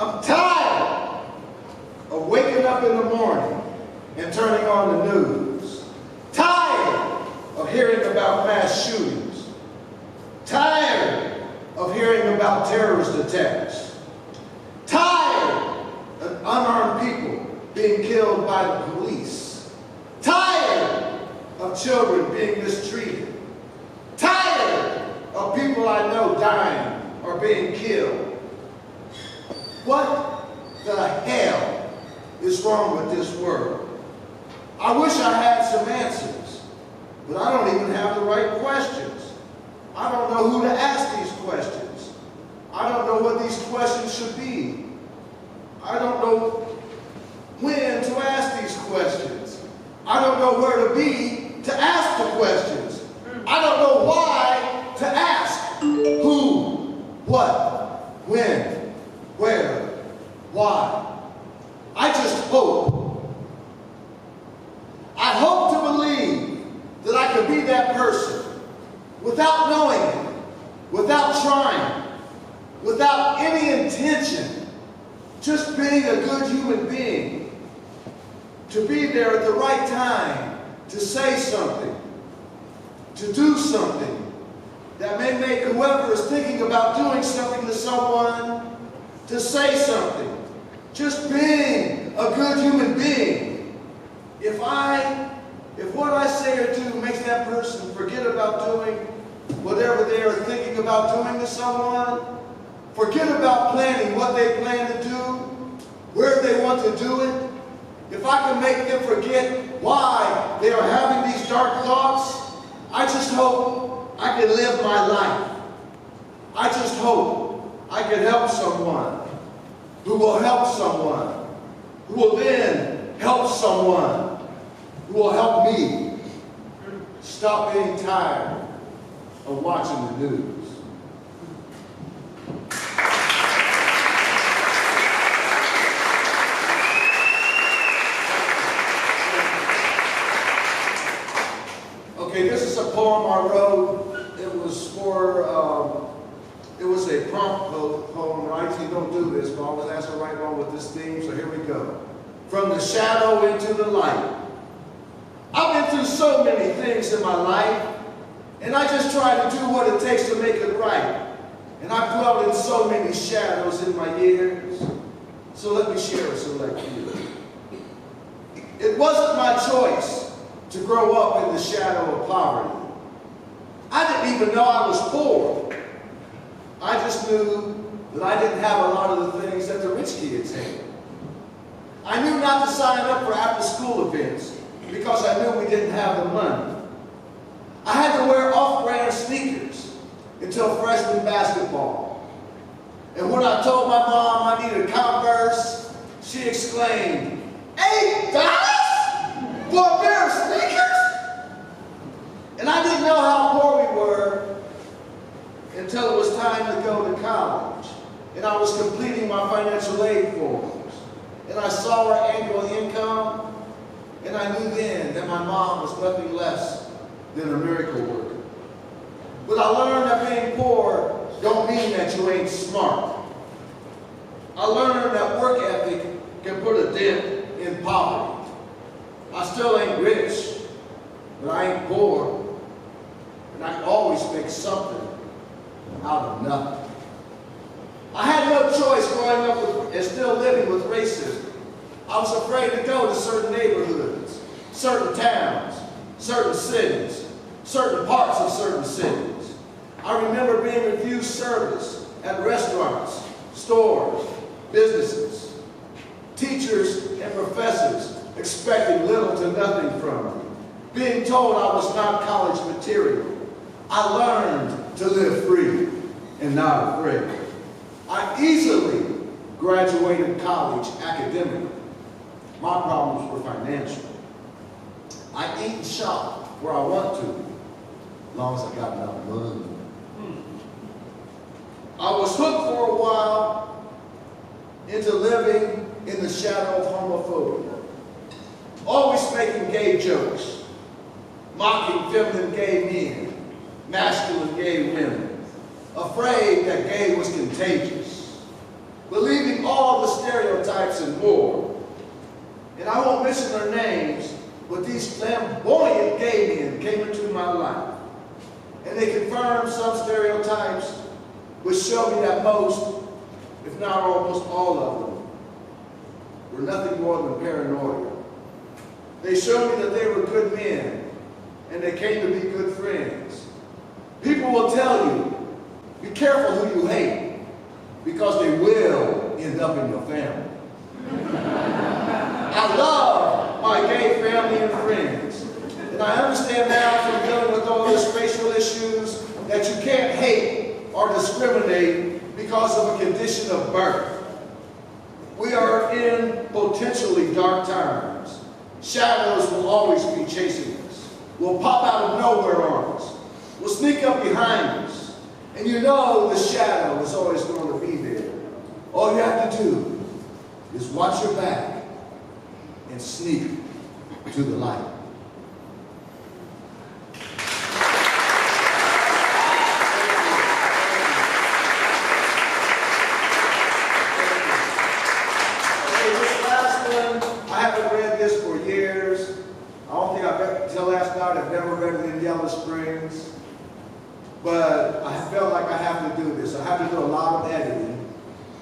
I'm tired of waking up in the morning and turning on the news. Tired of hearing about mass shootings. Tired of hearing about terrorist attacks. Tired of unarmed people being killed by the police. Tired of children being mistreated. Tired of people I know dying or being killed. What the hell is wrong with this world? I wish I had some answers, but I don't even have the right questions. I don't know who to ask these questions. I don't know what these questions should be. I don't know when to ask these questions. I don't know where to be to ask the questions. I don't know why to ask. Who, what, when, where, why. I just hope. I hope to believe that I could be that person without knowing it, without trying, without any intention, just being a good human being, to be there at the right time, to say something, to do something that may make whoever is thinking about doing something to someone to say something. Just being a good human being. If what I say or do makes that person forget about doing whatever they are thinking about doing to someone, forget about planning what they plan to do, where they want to do it, if I can make them forget why they are having these dark thoughts, I just hope I can live my life. I just hope I can help someone who will help someone, who will then help someone, who will help me stop being tired of watching the news. Okay, this is a poem I wrote. It was a prompt poem. I usually don't do this, but I was asked to write one with this theme, so here we go. From the shadow into the light. I've been through so many things in my life, and I just try to do what it takes to make it right. And I've dwelled in so many shadows in my years, so let me share a select few. It wasn't my choice to grow up in the shadow of poverty. I didn't even know I was poor. I just knew that I didn't have a lot of the things that the rich kids had. I knew not to sign up for after-school events because I knew we didn't have the money. I had to wear off-brand sneakers until freshman basketball. And when I told my mom I needed Converse, she exclaimed, $8 for a pair of sneakers? And I didn't know how poor we were until it was time to go to college. And I was completing my financial aid forms. And I saw our annual income, and I knew then that my mom was nothing less than a miracle worker. But I learned that being poor don't mean that you ain't smart. I learned that work ethic can put a dent in poverty. I still ain't rich, but I ain't poor. And I can always make something out of nothing. I had no choice growing up and still living with racism. I was afraid to go to certain neighborhoods, certain towns, certain cities, certain parts of certain cities. I remember being refused service at restaurants, stores, businesses. Teachers and professors expecting little to nothing from me. Being told I was not college material. I learned to live free and not afraid. I easily graduated college academically. My problems were financial. I eat and shop where I want to, as long as I got enough money. I was hooked for a while into living in the shadow of homophobia. Always making gay jokes, mocking feminine gay men, masculine gay women, afraid that gay was contagious, believing all stereotypes, and more. And I won't mention their names, but these flamboyant gay men came into my life. And they confirmed some stereotypes, which showed me that most, if not almost all of them, were nothing more than paranoia. They showed me that they were good men, and they came to be good friends. People will tell you, be careful who you hate, because they will end up in your family. I love my gay family and friends, and I understand now from dealing with all these racial issues that you can't hate or discriminate because of a condition of birth. We are in potentially dark times. Shadows will always be chasing us, will pop out of nowhere on us, will sneak up behind us, and you know the shadow is always going to be there. All you have to do is watch your back and sneak to the light. Okay, this last one, I haven't read this for years. I don't think until last night I've never read it in Yellow Springs. But I felt like I have to do this. I have to do a lot of editing.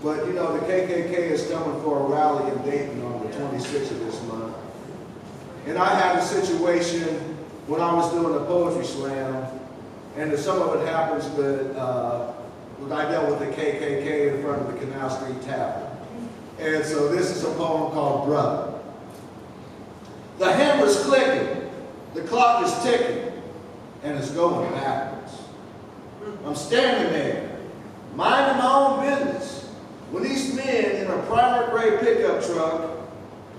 But you know, the KKK is coming for a rally in Dayton on the 26th of this month. And I had a situation when I was doing a poetry slam, and some of it happens, but when I dealt with the KKK in front of the Canal Street Tavern. And so this is a poem called Brother. The hammer's clicking, the clock is ticking, and it's going backwards. I'm standing there, minding my own business, when these men in a primer gray pickup truck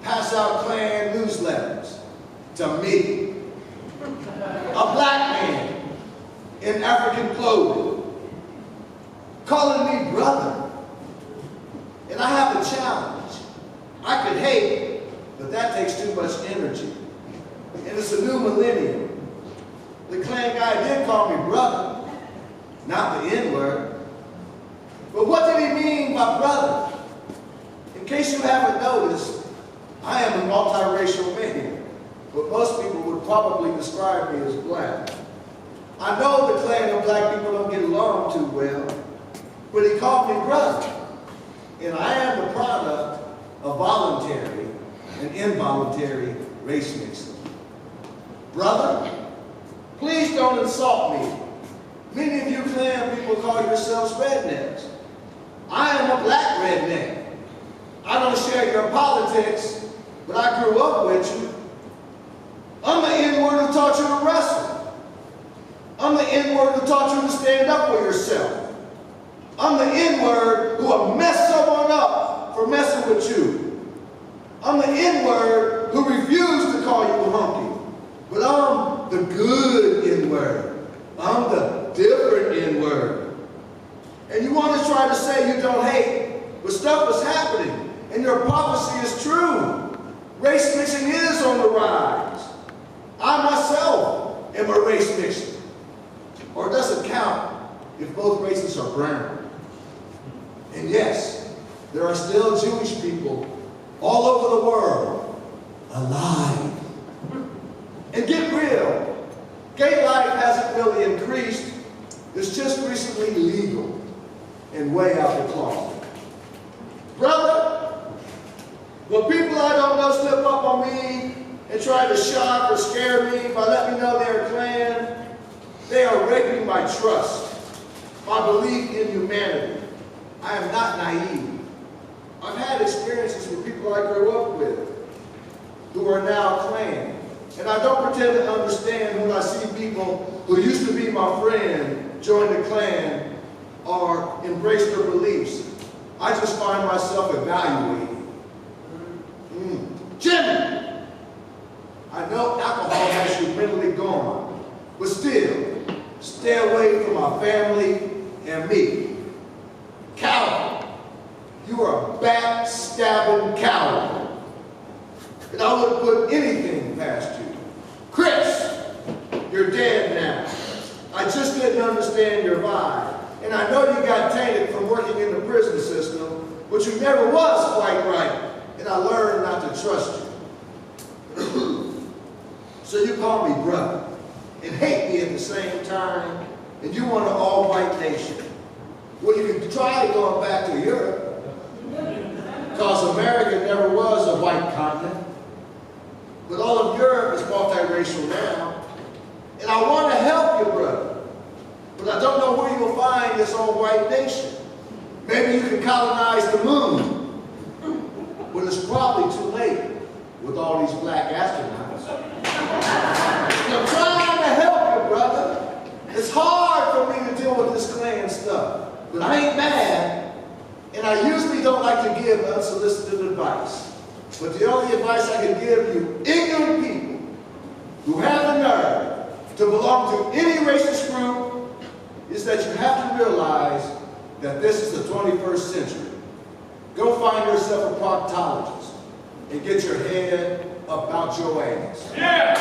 pass out Klan newsletters to me, a black man in African clothing, calling me brother. And I have a challenge. I could hate, but that takes too much energy. And it's a new millennium. The Klan guy did call me brother. Not the N-word. But what did he mean by brother? In case you haven't noticed, I am a multiracial man, but most people would probably describe me as black. I know the Klan and black people don't get along too well, but he called me brother. And I am the product of voluntary and involuntary race mixing. Brother, please don't insult me. Many of you Klan people call yourselves rednecks. I am a black redneck. I don't share your politics, but I grew up with you. I'm the N-word who taught you to wrestle. I'm the N-word who taught you to stand up for yourself. I'm the N-word who will mess someone up for messing with you. I'm the N-word who refused to call you a hunky, but I'm the good N-word. I'm the different N-word. And you want to try to say you don't hate, but stuff is happening, and your prophecy is true. Race mixing is on the rise. I myself am a race mixer. Or it doesn't count if both races are brown. And yes, there are still Jewish people all over the world alive. And get real, gay life hasn't really increased. It's just recently legal and way out the closet. Brother, when people I don't know slip up on me and try to shock or scare me by letting me know they're Klan, they are raping my trust, my belief in humanity. I am not naive. I've had experiences with people I grew up with who are now Klan. And I don't pretend to understand when I see people who used to be my friend join the Klan or embrace their beliefs. I just find myself evaluating. Jimmy! I know alcohol has you mentally gone, but still, stay away from my family and me. Coward! You are a backstabbing coward. And I wouldn't put anything past you. Chris, you're dead now. I just didn't understand your vibe. And I know you got tainted from working in the prison system, but you never was quite right, and I learned not to trust you. So you call me brother and hate me at the same time, and you want an all-white nation. Well, you can try going back to Europe, because America never was a white continent. But all of Europe is multiracial now, and I want to help you, brother. But I don't know where you'll find this all-white nation. Maybe you can colonize the moon, but it's probably too late with all these black astronauts. I'm trying to help you, brother. It's hard for me to deal with this Klan stuff, but I ain't mad, and I usually don't like to give unsolicited advice. But the only advice I can give you ignorant people who have the nerve to belong to any racist group is that you have to realize that this is the 21st century. Go find yourself a proctologist and get your head about your ass. Yeah.